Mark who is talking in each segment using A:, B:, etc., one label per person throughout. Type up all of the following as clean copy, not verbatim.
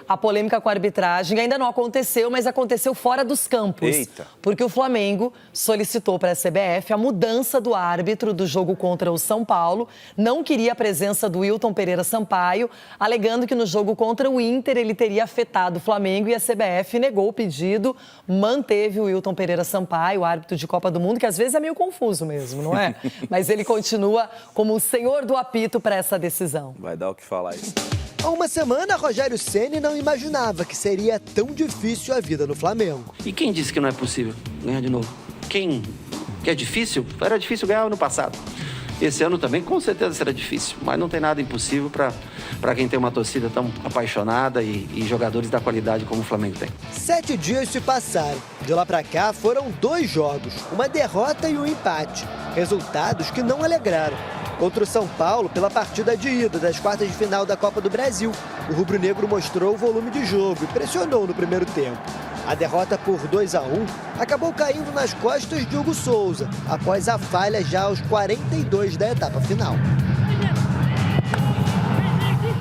A: a polêmica com a arbitragem ainda não aconteceu, mas aconteceu fora dos campos.
B: Eita.
A: Porque o Flamengo solicitou para a CBF a mudança do árbitro do jogo contra o São Paulo, não queria a presença do Wilton Pereira Sampaio, alegando que no jogo contra o Inter ele teria afetado o Flamengo e a CBF negou o pedido, manteve o Wilton Pereira Sampaio, árbitro de Copa do Mundo, que às vezes é meio confuso mesmo, não é? Mas ele continua como o senhor do apito para essa decisão.
B: Vai dar o que falar isso.
C: Há uma semana, Rogério Ceni não imaginava que seria tão difícil a vida no Flamengo.
D: E quem disse que não é possível ganhar de novo? Quem? Que é difícil? Era difícil ganhar ano passado. Esse ano também, com certeza, será difícil. Mas não tem nada impossível para quem tem uma torcida tão apaixonada e jogadores da qualidade como o Flamengo tem.
C: 7 dias se passaram. De lá pra cá, foram 2 jogos, uma derrota e um empate. Resultados que não alegraram. Contra o São Paulo, pela partida de ida das quartas de final da Copa do Brasil, o rubro-negro mostrou o volume de jogo e pressionou no primeiro tempo. A derrota por 2-1 acabou caindo nas costas de Hugo Souza, após a falha já aos 42 da etapa final.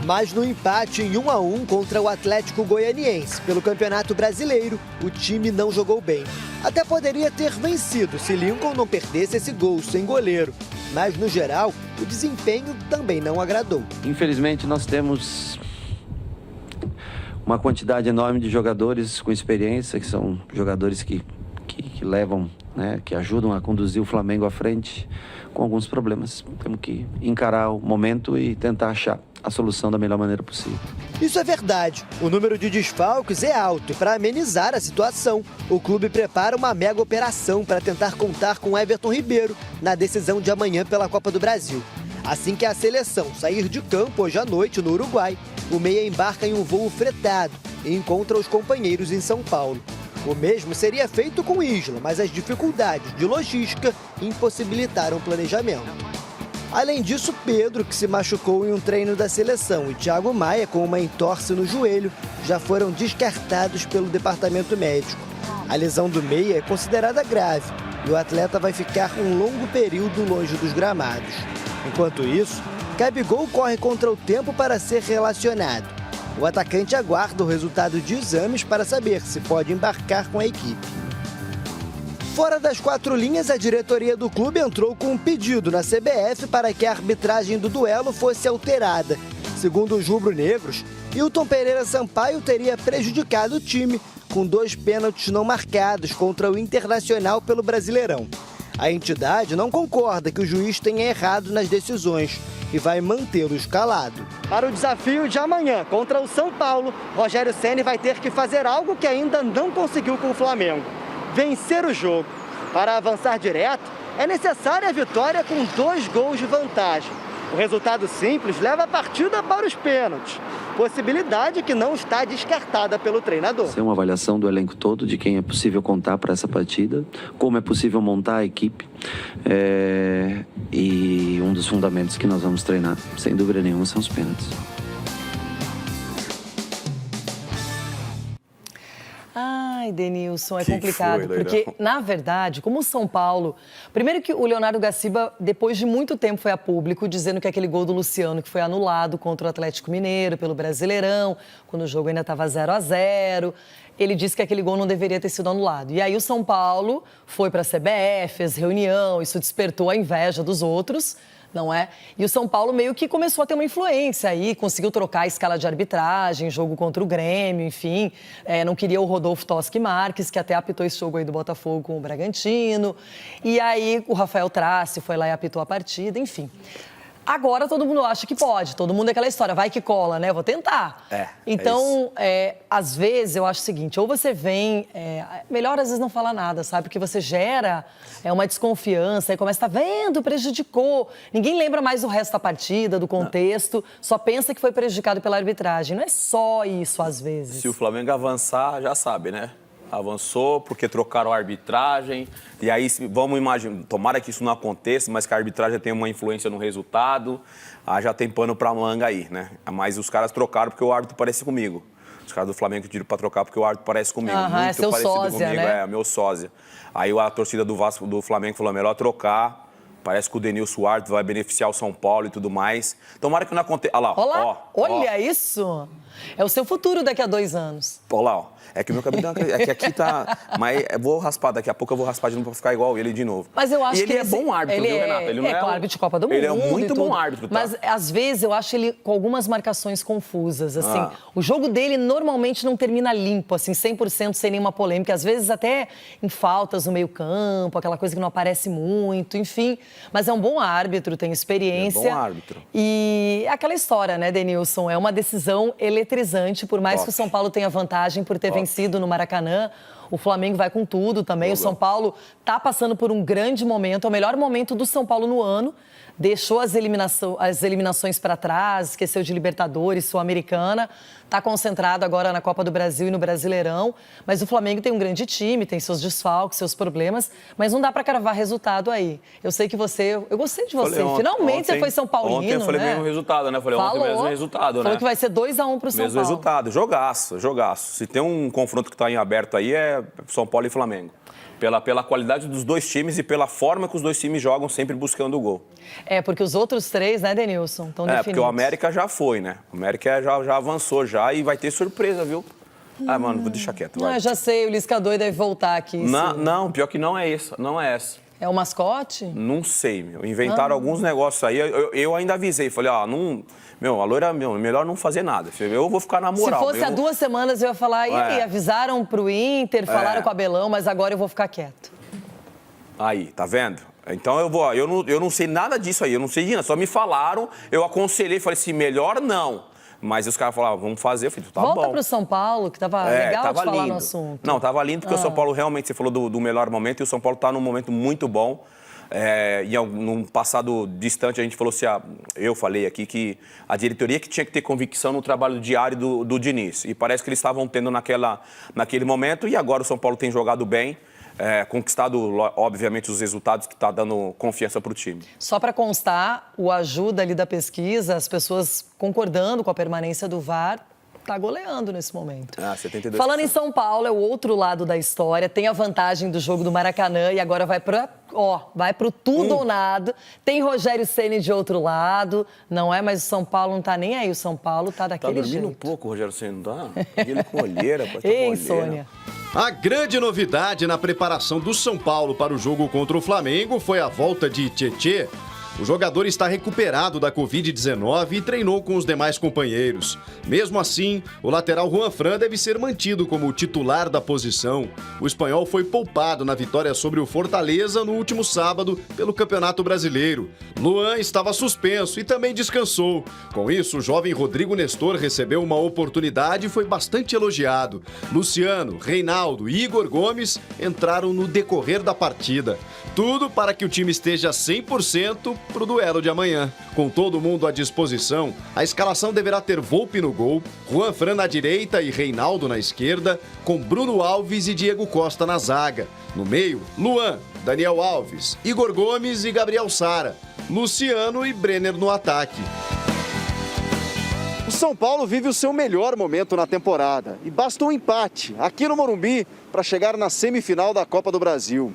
C: Mas no empate em 1-1 contra o Atlético Goianiense pelo Campeonato Brasileiro, o time não jogou bem. Até poderia ter vencido se Lincoln não perdesse esse gol sem goleiro. Mas, no geral, o desempenho também não agradou.
D: Infelizmente, nós temos uma quantidade enorme de jogadores com experiência, que são jogadores que levam, né, que ajudam a conduzir o Flamengo à frente com alguns problemas. Temos que encarar o momento e tentar achar a solução da melhor maneira possível.
C: Isso é verdade. O número de desfalques é alto e, para amenizar a situação, o clube prepara uma mega operação para tentar contar com Everton Ribeiro na decisão de amanhã pela Copa do Brasil. Assim que a seleção sair de campo hoje à noite no Uruguai, o meia embarca em um voo fretado e encontra os companheiros em São Paulo. O mesmo seria feito com Isla, mas as dificuldades de logística impossibilitaram o planejamento. Além disso, Pedro, que se machucou em um treino da seleção, e Thiago Maia, com uma entorse no joelho, já foram descartados pelo departamento médico. A lesão do meia é considerada grave e o atleta vai ficar um longo período longe dos gramados. Enquanto isso, Gabigol corre contra o tempo para ser relacionado. O atacante aguarda o resultado de exames para saber se pode embarcar com a equipe. Fora das 4 linhas, a diretoria do clube entrou com um pedido na CBF para que a arbitragem do duelo fosse alterada. Segundo os rubro-negros, Wilton Pereira Sampaio teria prejudicado o time com 2 pênaltis não marcados contra o Internacional pelo Brasileirão. A entidade não concorda que o juiz tenha errado nas decisões e vai mantê-lo escalado. Para o desafio de amanhã contra o São Paulo, Rogério Ceni vai ter que fazer algo que ainda não conseguiu com o Flamengo: vencer o jogo. Para avançar direto, é necessária a vitória com 2 gols de vantagem. O resultado simples leva a partida para os pênaltis, possibilidade que não está descartada pelo treinador.
D: Essa é uma avaliação do elenco todo, de quem é possível contar para essa partida, como é possível montar a equipe, e um dos fundamentos que nós vamos treinar, sem dúvida nenhuma, são os pênaltis.
A: Ai, Denilson, é complicado, porque, na verdade, como o São Paulo... Primeiro que o Leonardo Gaciba, depois de muito tempo, foi a público dizendo que aquele gol do Luciano, que foi anulado contra o Atlético Mineiro pelo Brasileirão, quando o jogo ainda estava 0-0, ele disse que aquele gol não deveria ter sido anulado. E aí o São Paulo foi para a CBF, fez reunião, isso despertou a inveja dos outros, não é? E o São Paulo meio que começou a ter uma influência aí, conseguiu trocar a escala de arbitragem, jogo contra o Grêmio, enfim. Não queria o Rodolfo Toschi Marques, que até apitou esse jogo aí do Botafogo com o Bragantino. E aí o Rafael Trace foi lá e apitou a partida, enfim. Agora todo mundo acha que pode, todo mundo é aquela história, vai que cola, né? Vou tentar. Então, às vezes, eu acho o seguinte, ou você vem... melhor às vezes não falar nada, sabe? Porque você gera uma desconfiança, aí começa, tá vendo, prejudicou. Ninguém lembra mais do resto da partida, do contexto, só pensa que foi prejudicado pela arbitragem. Não é só isso, às vezes.
B: Se o Flamengo avançar, já sabe, né? Avançou porque trocaram a arbitragem. E aí, vamos imaginar, tomara que isso não aconteça, mas que a arbitragem tenha uma influência no resultado. Já tem pano pra manga aí, né? Mas os caras trocaram porque o árbitro parece comigo. Os caras do Flamengo pediram pra trocar porque o árbitro parece comigo. Muito
A: é seu
B: parecido
A: sósia,
B: comigo,
A: né?
B: meu sósia. Aí a torcida do Flamengo falou, melhor trocar Parece que o Denilson árbitro vai beneficiar o São Paulo e tudo mais. Tomara que não aconteça. Olha lá,
A: Olha lá, olha isso. É o seu futuro daqui a 2 anos.
B: Olha lá, ó. É que o meu cabelo é que aqui tá... Mas eu vou raspar, daqui a pouco eu vou raspar de novo pra ficar igual ele de novo.
A: Mas eu acho
B: e
A: que
B: ele é bom árbitro, viu, Renata? Ele não é
A: árbitro de Copa do Mundo.
B: Ele é muito bom árbitro, tá?
A: Mas, às vezes, eu acho ele com algumas marcações confusas, assim. O jogo dele, normalmente, não termina limpo, assim, 100% sem nenhuma polêmica. Às vezes, até em faltas no meio-campo, aquela coisa que não aparece muito, enfim. Mas é um bom árbitro, tem experiência.
B: É bom árbitro.
A: E aquela história, né, Denilson? É uma decisão eletrizante, por mais que o São Paulo tenha vantagem por ter vencido no Maracanã. O Flamengo vai com tudo também. O São Paulo está passando por um grande momento, é o melhor momento do São Paulo no ano. Deixou as eliminações para trás, esqueceu de Libertadores, Sul-Americana. Está concentrado agora na Copa do Brasil e no Brasileirão. Mas o Flamengo tem um grande time, tem seus desfalques, seus problemas. Mas não dá para cravar resultado aí. Eu sei que você... Eu gostei de você. Finalmente você foi São Paulino,
B: ontem eu falei
A: né?
B: mesmo resultado, né? Falei ontem mesmo resultado, né?
A: Falou que vai ser 2-1 pro São Paulo.
B: Mesmo resultado. Jogaço, jogaço. Se tem um confronto que está em aberto aí, é São Paulo e Flamengo. Pela qualidade dos dois times e pela forma que os dois times jogam, sempre buscando o gol.
A: É, porque os outros 3, né, Denilson, estão definidos.
B: Porque o América já foi, né? O América já avançou já e vai ter surpresa, viu? Mano, vou deixar quieto, vai.
A: Já sei, o Lisca doido deve voltar aqui.
B: Não, pior que não é isso, não é essa.
A: É o mascote?
B: Não sei, meu. Inventaram alguns negócios aí, eu ainda avisei, falei, não... Meu, a loira, melhor não fazer nada. Eu vou ficar na moral.
A: Se fosse há 2 semanas, eu ia falar, e aí, avisaram pro Inter, falaram com o Abelão, mas agora eu vou ficar quieto.
B: Aí, tá vendo? Então eu não sei nada disso aí, eu não sei de nada, só me falaram, eu aconselhei, falei assim, melhor não. Mas os caras falaram, vamos fazer, eu falei, tá bom.
A: Volta pro São Paulo, que tava legal
B: tava
A: de falar
B: lindo.
A: no assunto.
B: Não, tava lindo, porque o São Paulo realmente, você falou do melhor momento, e o São Paulo tá num momento muito bom. E num passado distante, a gente falou assim, eu falei aqui que a diretoria que tinha que ter convicção no trabalho diário do Diniz. E parece que eles estavam tendo naquele momento, e agora o São Paulo tem jogado bem, conquistado, obviamente, os resultados que está dando confiança para o time.
A: Só para constar, o ajuda ali da pesquisa, as pessoas concordando com a permanência do VAR, está goleando nesse momento.
B: 72%.
A: Falando em São Paulo, é o outro lado da história. Tem a vantagem do jogo do Maracanã e agora vai pro tudo ou nada. Tem Rogério Ceni de outro lado, não é? Mas o São Paulo não tá nem aí. O São Paulo tá daquele jeito.
B: Tá dormindo um pouco, o Rogério Ceni, não tá? Ele com olheira, pode
A: Ei, Sônia.
E: A grande novidade na preparação do São Paulo para o jogo contra o Flamengo foi a volta de Tietê. O jogador está recuperado da Covid-19 e treinou com os demais companheiros. Mesmo assim, o lateral Juanfran deve ser mantido como titular da posição. O espanhol foi poupado na vitória sobre o Fortaleza no último sábado pelo Campeonato Brasileiro. Luan estava suspenso e também descansou. Com isso, o jovem Rodrigo Nestor recebeu uma oportunidade e foi bastante elogiado. Luciano, Reinaldo e Igor Gomes entraram no decorrer da partida. Tudo para que o time esteja 100% para o duelo de amanhã. Com todo mundo à disposição, a escalação deverá ter Volpi no gol, Juanfran na direita e Reinaldo na esquerda, com Bruno Alves e Diego Costa na zaga. No meio, Luan, Daniel Alves, Igor Gomes e Gabriel Sara, Luciano e Brenner no ataque.
F: O São Paulo vive o seu melhor momento na temporada e basta um empate aqui no Morumbi para chegar na semifinal da Copa do Brasil.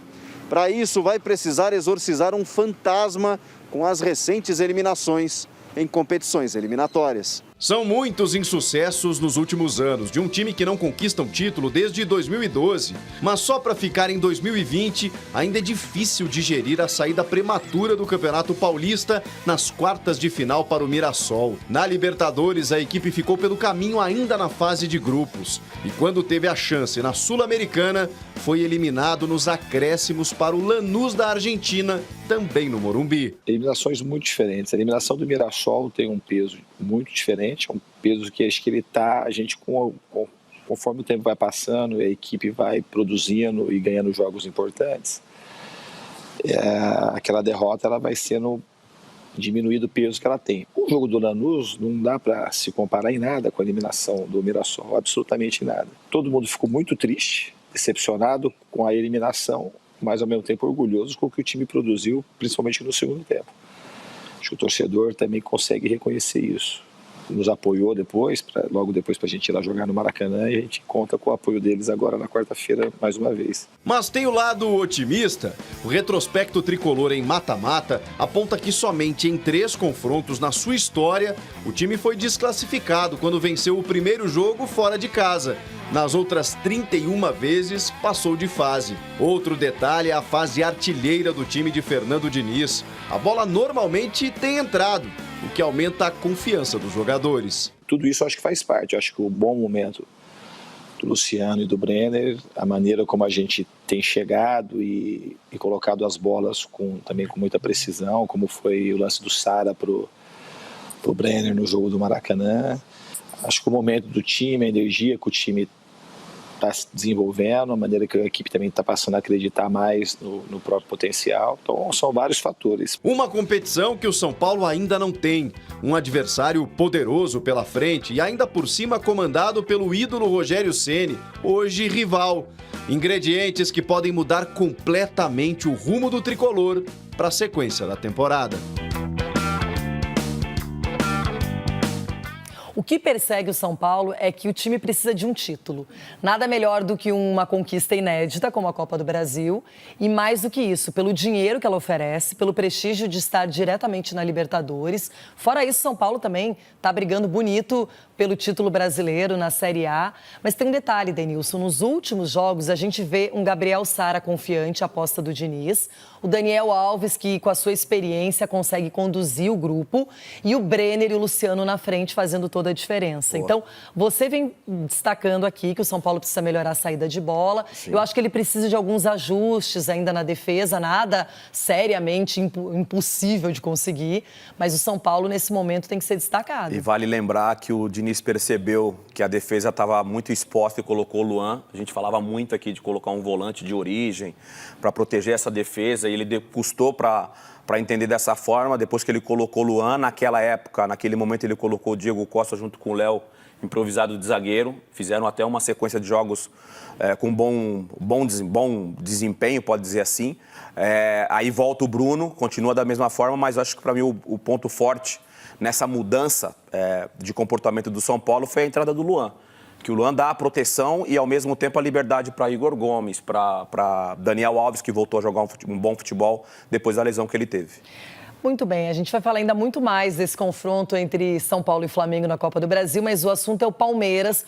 F: Para isso, vai precisar exorcizar um fantasma com as recentes eliminações em competições eliminatórias.
E: São muitos insucessos nos últimos anos de um time que não conquista um título desde 2012. Mas só para ficar em 2020, ainda é difícil digerir a saída prematura do Campeonato Paulista nas quartas de final para o Mirassol. Na Libertadores, a equipe ficou pelo caminho ainda na fase de grupos. E quando teve a chance na Sul-Americana, foi eliminado nos acréscimos para o Lanús da Argentina, também no Morumbi.
G: Eliminações muito diferentes. A eliminação do Mirassol tem um peso muito diferente, é um peso que acho que ele tá, a gente conforme o tempo vai passando, a equipe vai produzindo e ganhando jogos importantes, aquela derrota ela vai sendo diminuído o peso que ela tem. O jogo do Lanús não dá para se comparar em nada com a eliminação do Mirassol, absolutamente nada. Todo mundo ficou muito triste, decepcionado com a eliminação, mas ao mesmo tempo orgulhoso com o que o time produziu, principalmente no segundo tempo. Acho que o torcedor também consegue reconhecer isso. nos apoiou depois, logo depois para a gente ir lá jogar no Maracanã, e a gente conta com o apoio deles agora na quarta-feira mais uma vez.
E: Mas tem o lado otimista. O retrospecto tricolor em mata-mata aponta que somente em 3 confrontos na sua história o time foi desclassificado quando venceu o primeiro jogo fora de casa. Nas outras 31 vezes, passou de fase. Outro detalhe é a fase artilheira do time de Fernando Diniz. A bola normalmente tem entrado, o que aumenta a confiança dos jogadores.
G: Tudo isso eu acho que faz parte. Eu acho que o bom momento do Luciano e do Brenner, a maneira como a gente tem chegado e colocado as bolas também com muita precisão, como foi o lance do Sara pro Brenner no jogo do Maracanã. Acho que o momento do time, a energia que o time está se desenvolvendo, a maneira que a equipe também está passando a acreditar mais no próprio potencial. Então, são vários fatores.
E: Uma competição que o São Paulo ainda não tem. Um adversário poderoso pela frente e ainda por cima comandado pelo ídolo Rogério Ceni, hoje rival. Ingredientes que podem mudar completamente o rumo do tricolor para a sequência da temporada.
A: O que persegue o São Paulo é que o time precisa de um título. Nada melhor do que uma conquista inédita, como a Copa do Brasil. E mais do que isso, pelo dinheiro que ela oferece, pelo prestígio de estar diretamente na Libertadores. Fora isso, São Paulo também está brigando bonito pelo título brasileiro na Série A. Mas tem um detalhe, Denilson. Nos últimos jogos, a gente vê um Gabriel Sara confiante, aposta do Diniz. O Daniel Alves, que com a sua experiência consegue conduzir o grupo. E o Brenner e o Luciano na frente, fazendo toda a diferença. Boa. Então, você vem destacando aqui que o São Paulo precisa melhorar a saída de bola. Sim. Eu acho que ele precisa de alguns ajustes ainda na defesa, nada seriamente impossível de conseguir. Mas o São Paulo, nesse momento, tem que ser destacado.
B: E vale lembrar que o Diniz percebeu que a defesa estava muito exposta e colocou o Luan. A gente falava muito aqui de colocar um volante de origem para proteger essa defesa. E ele custou para entender dessa forma. Depois que ele colocou o Luan, naquela época, naquele momento, ele colocou o Diego Costa junto com o Léo, improvisado de zagueiro. Fizeram até uma sequência de jogos com bom desempenho, pode dizer assim. Aí volta o Bruno, continua da mesma forma, mas acho que para mim o ponto forte nessa mudança de comportamento do São Paulo foi a entrada do Luan. Que o Luan dá a proteção e, ao mesmo tempo, a liberdade para Igor Gomes, para Daniel Alves, que voltou a jogar um bom futebol depois da lesão que ele teve.
A: Muito bem, a gente vai falar ainda muito mais desse confronto entre São Paulo e Flamengo na Copa do Brasil, mas o assunto é o Palmeiras.